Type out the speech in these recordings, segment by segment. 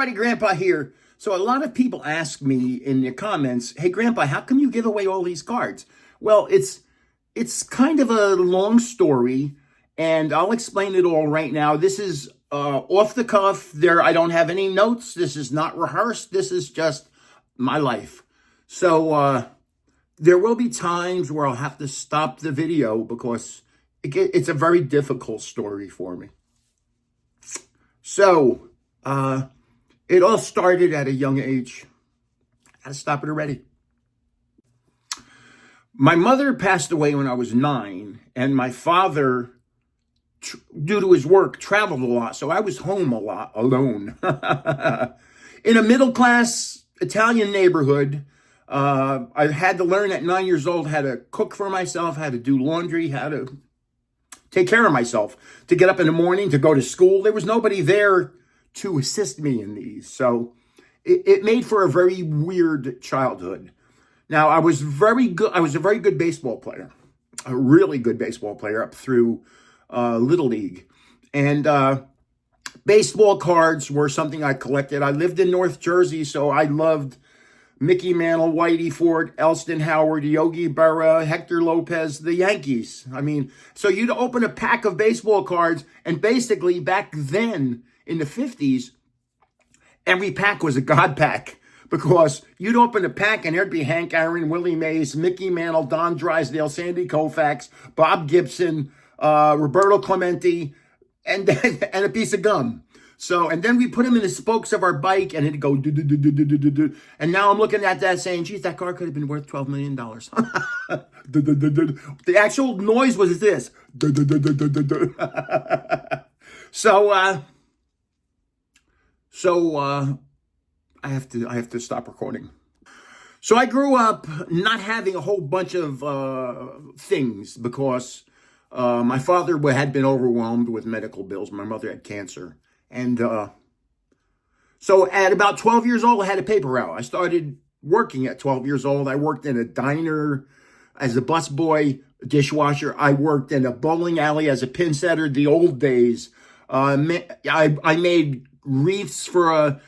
everybody, Grandpa here. So a lot of people ask me in the comments, hey, Grandpa, how come you give away all these cards? Well, it's kind of a long story, and I'll explain it all right now. This is off the cuff. I don't have any notes. This is not rehearsed. This is just my life. So there will be times where I'll have to stop the video because it's a very difficult story for me. So, it all started at a young age. I had to stop it already. My mother passed away when I was 9, and my father, due to his work, traveled a lot, so I was home a lot alone. In a middle-class Italian neighborhood, I had to learn at 9 years old how to cook for myself, how to do laundry, how to take care of myself, to get up in the morning, to go to school. There was nobody there to assist me in these. So it made for a very weird childhood. Now, I was very good. I was a very good baseball player, a really good baseball player up through Little League. And baseball cards were something I collected. I lived in North Jersey, so I loved Mickey Mantle, Whitey Ford, Elston Howard, Yogi Berra, Hector Lopez, the Yankees. I mean, so you'd open a pack of baseball cards, and basically back then in the 50s, every pack was a God pack because you'd open a pack and there'd be Hank Aaron, Willie Mays, Mickey Mantle, Don Drysdale, Sandy Koufax, Bob Gibson, Roberto Clemente, and a piece of gum. So, and then we put them in the spokes of our bike and it'd go do, do, do, do, do, do, do, do. And now I'm looking at that saying, geez, that car could have been worth $12 million. The actual noise was this. So I have to stop recording. So I grew up not having a whole bunch of things because my father had been overwhelmed with medical bills. My mother had cancer. And so at about 12 years old, I had a paper route. I started working at 12 years old. I worked in a diner as a busboy, dishwasher. I worked in a bowling alley as a pin setter, the old days. I made wreaths for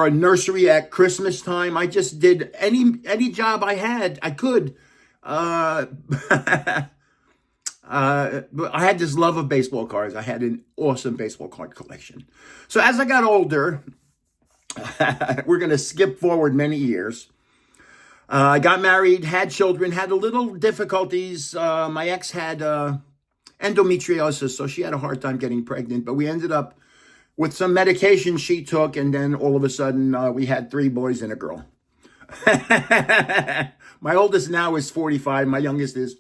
a nursery at Christmas time. I just did any job I had, I could. But I had this love of baseball cards. I had an awesome baseball card collection. So as I got older, we're going to skip forward many years. I got married, had children, had a little difficulties. My ex had endometriosis, so she had a hard time getting pregnant. But we ended up with some medication she took, and then all of a sudden we had 3 boys and a girl. My oldest now is 45. My youngest is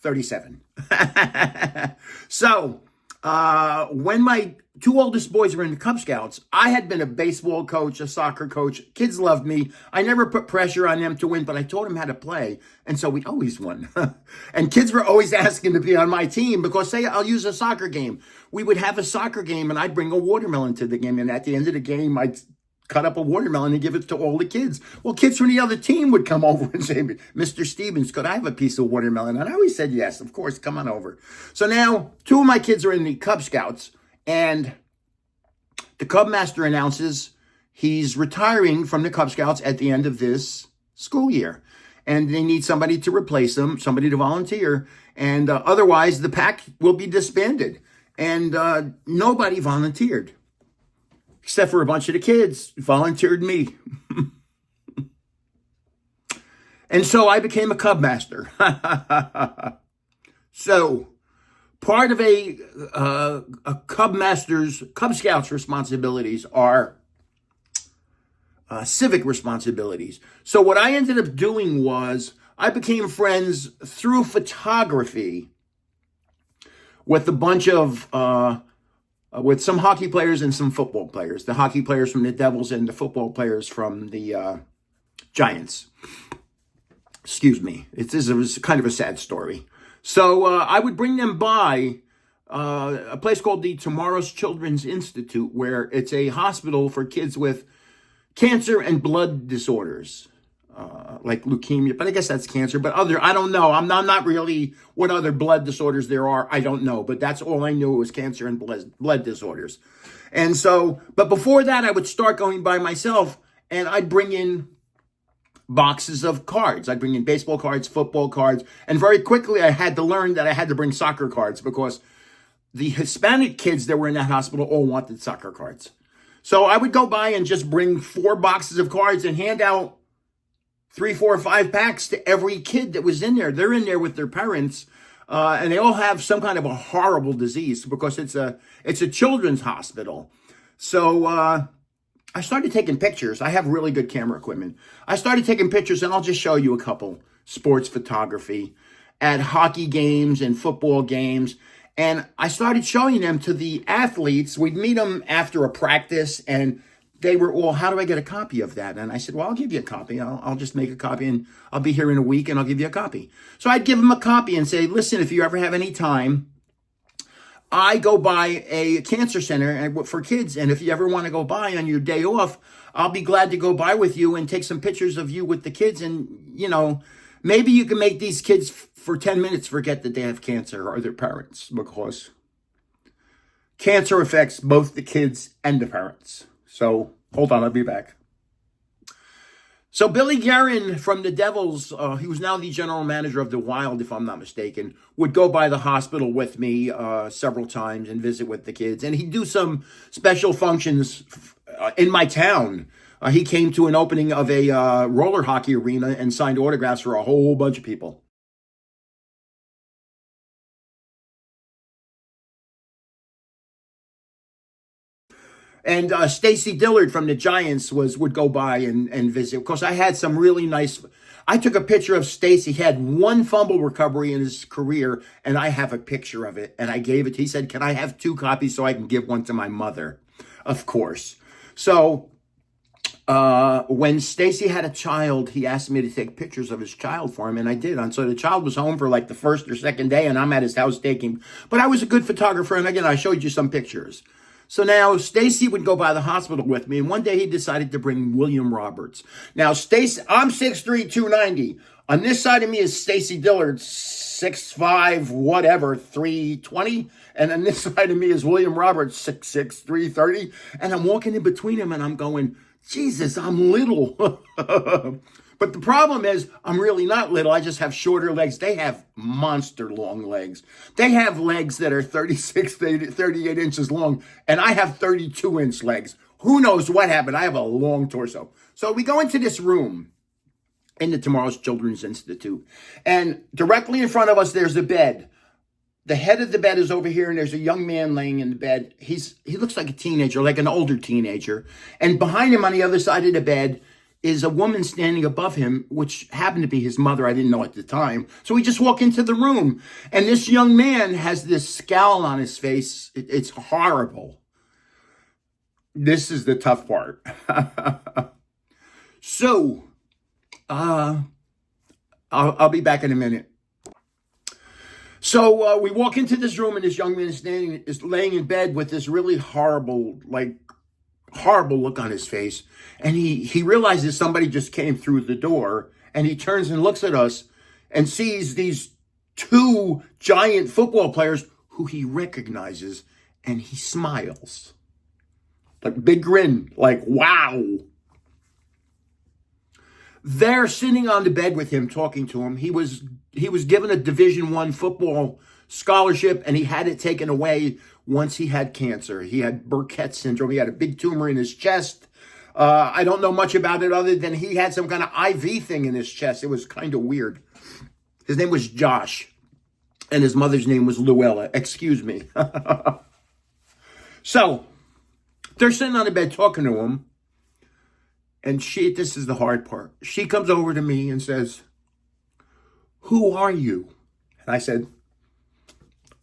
37. So, when my 2 oldest boys were in the Cub Scouts, I had been a baseball coach, a soccer coach. Kids loved me. I never put pressure on them to win, but I taught them how to play. And so we always won. And kids were always asking to be on my team because, say, I'll use a soccer game. We would have a soccer game and I'd bring a watermelon to the game. And at the end of the game, I'd cut up a watermelon and give it to all the kids. Well, kids from the other team would come over and say, Mr. Stevens, could I have a piece of watermelon? And I always said, yes, of course, come on over. So now 2 of my kids are in the Cub Scouts, and the Cub Master announces he's retiring from the Cub Scouts at the end of this school year. And they need somebody to replace him, somebody to volunteer. And otherwise, the pack will be disbanded. And nobody volunteered. Except for a bunch of the kids volunteered me. And so I became a Cub Master. So part of a Cub Scouts responsibilities are civic responsibilities. So what I ended up doing was I became friends through photography with a bunch of with some hockey players and some football players. The hockey players from the Devils and the football players from the Giants. Excuse me. It was kind of a sad story. So I would bring them by a place called the Tomorrow's Children's Institute, where it's a hospital for kids with cancer and blood disorders. like leukemia, but I guess that's cancer. But I don't know. I'm not really what other blood disorders there are. I don't know. But that's all I knew was cancer and blood disorders. And so, but before that, I would start going by myself, and I'd bring in boxes of cards. I'd bring in baseball cards, football cards, and very quickly I had to learn that I had to bring soccer cards because the Hispanic kids that were in that hospital all wanted soccer cards. So I would go by and just bring 4 boxes of cards and hand out 3, 4, 5 packs to every kid that was in there. They're in there with their parents, and they all have some kind of a horrible disease because it's a children's hospital. So I started taking pictures. I have really good camera equipment. I started taking pictures, and I'll just show you a couple. Sports photography at hockey games and football games. And I started showing them to the athletes. We'd meet them after a practice, and they were all, how do I get a copy of that? And I said, well, I'll give you a copy. I'll just make a copy, and I'll be here in a week, and I'll give you a copy. So I'd give them a copy and say, listen, if you ever have any time, I go by a cancer center for kids, and if you ever want to go by on your day off, I'll be glad to go by with you and take some pictures of you with the kids. And, maybe you can make these kids for 10 minutes forget that they have cancer or their parents, because cancer affects both the kids and the parents. So hold on, I'll be back. So Billy Guerin from the Devils, he was now the general manager of the Wild, if I'm not mistaken, would go by the hospital with me several times and visit with the kids. And he'd do some special functions in my town. He came to an opening of a roller hockey arena and signed autographs for a whole bunch of people. And Stacy Dillard from the Giants would go by and visit. Of course, I had some really nice. I took a picture of Stacy. He had 1 fumble recovery in his career, and I have a picture of it. And I gave it. He said, "Can I have 2 copies so I can give one to my mother?" Of course. So when Stacy had a child, he asked me to take pictures of his child for him, and I did. And so the child was home for like the first or second day, and I'm at his house taking. But I was a good photographer, and again, I showed you some pictures. So now Stacy would go by the hospital with me, and one day he decided to bring William Roberts. Now Stacy, I'm 6'3", 290. On this side of me is Stacy Dillard, 6'5", whatever, 320. And on this side of me is William Roberts, 6'6", 330. And I'm walking in between them, and I'm going, Jesus, I'm little. But the problem is, I'm really not little. I just have shorter legs. They have monster long legs. They have legs that are 36, 38 inches long, and I have 32-inch legs. Who knows what happened? I have a long torso. So we go into this room in the Tomorrow's Children's Institute, and directly in front of us, there's a bed. The head of the bed is over here, and there's a young man laying in the bed. He looks like a teenager, like an older teenager. And behind him on the other side of the bed is a woman standing above him, which happened to be his mother. I didn't know at the time. So we just walk into the room, and this young man has this scowl on his face. It's horrible. This is the tough part. So, I'll be back in a minute. So we walk into this room, and this young man is laying in bed with this really horrible look on his face. And he realizes somebody just came through the door, and he turns and looks at us and sees these 2 giant football players who he recognizes, and he smiles. Like big grin, like, wow. They're sitting on the bed with him, talking to him. He was given a Division I football scholarship, and he had it taken away once he had cancer. He had Burkitt syndrome. He had a big tumor in his chest. I don't know much about it other than he had some kind of IV thing in his chest. It was kind of weird. His name was Josh, and his mother's name was Luella. Excuse me. So they're sitting on the bed talking to him, and this is the hard part. She comes over to me and says, "Who are you?" And I said,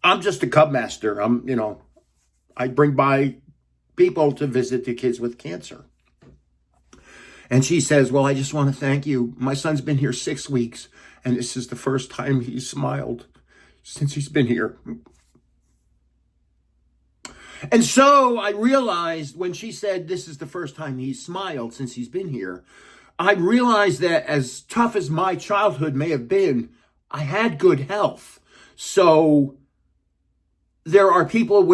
"I'm just a cub master. I bring by people to visit the kids with cancer." And she says, "Well, I just want to thank you. My son's been here 6 weeks, and this is the first time he's smiled since he's been here." And so I realized when she said this is the first time he's smiled since he's been here, I realized that as tough as my childhood may have been, I had good health. So there are people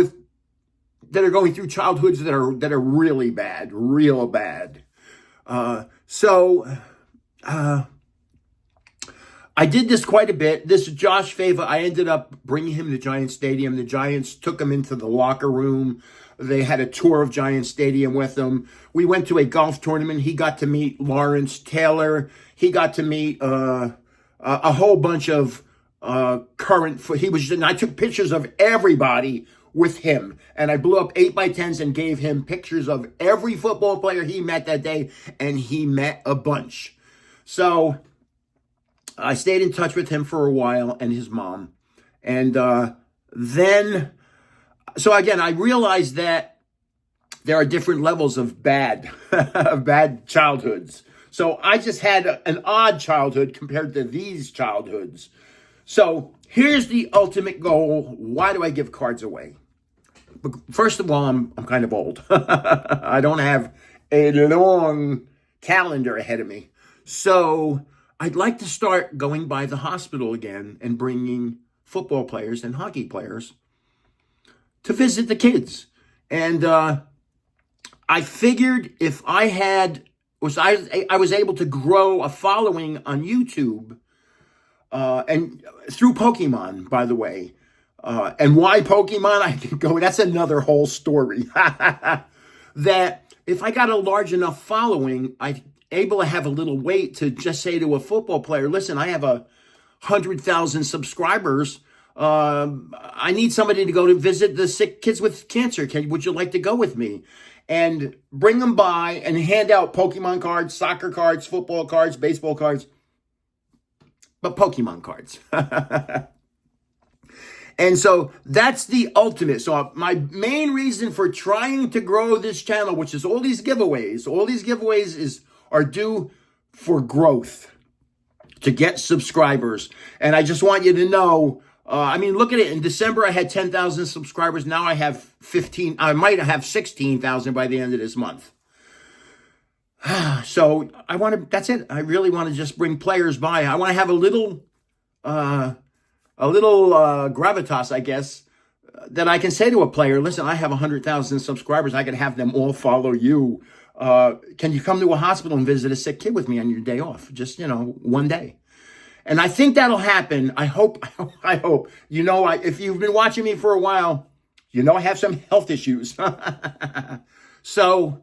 that are going through childhoods that are really bad, real bad. So I did this quite a bit. This Josh Fava, I ended up bringing him to Giant Stadium. The Giants took him into the locker room. They had a tour of Giant Stadium with him. We went to a golf tournament. He got to meet Lawrence Taylor. He got to meet a whole bunch of current. And I took pictures of everybody with him, and I blew up 8x10s and gave him pictures of every football player he met that day, and he met a bunch. So I stayed in touch with him for a while and his mom. And so again, I realized that there are different levels of bad, of bad childhoods. So I just had an odd childhood compared to these childhoods. So here's the ultimate goal. Why do I give cards away? First of all, I'm kind of old. I don't have a long calendar ahead of me. So I'd like to start going by the hospital again and bringing football players and hockey players to visit the kids. And I figured if I was able to grow a following on YouTube, and through Pokemon, by the way. And why Pokemon? I can go, that's another whole story. That if I got a large enough following, I'm able to have a little weight to just say to a football player, listen, I have 100,000 subscribers. I need somebody to go to visit the sick kids with cancer. Would you like to go with me? And bring them by and hand out Pokemon cards, soccer cards, football cards, baseball cards, but Pokemon cards. And so that's the ultimate. So my main reason for trying to grow this channel, which is all these giveaways are due for growth, to get subscribers. And I just want you to know, look at it. In December, I had 10,000 subscribers. Now I have 15. I might have 16,000 by the end of this month. So that's it. I really want to just bring players by. I want to have a little gravitas, I guess, that I can say to a player, listen, I have 100,000 subscribers. I can have them all follow you. Can you come to a hospital and visit a sick kid with me on your day off? Just, one day. And I think that'll happen. I hope. If you've been watching me for a while, I have some health issues. So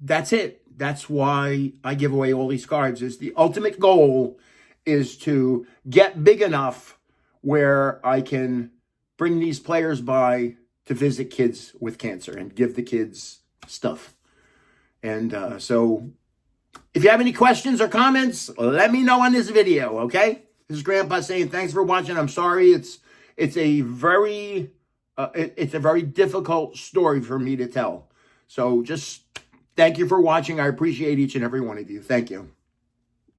that's it. That's why I give away all these cards. Is the ultimate goal is to get big enough where I can bring these players by to visit kids with cancer and give the kids stuff. And so if you have any questions or comments, let me know on this video, okay? This is Grandpa saying thanks for watching. I'm sorry. It's a very difficult story for me to tell. So just thank you for watching. I appreciate each and every one of you. Thank you.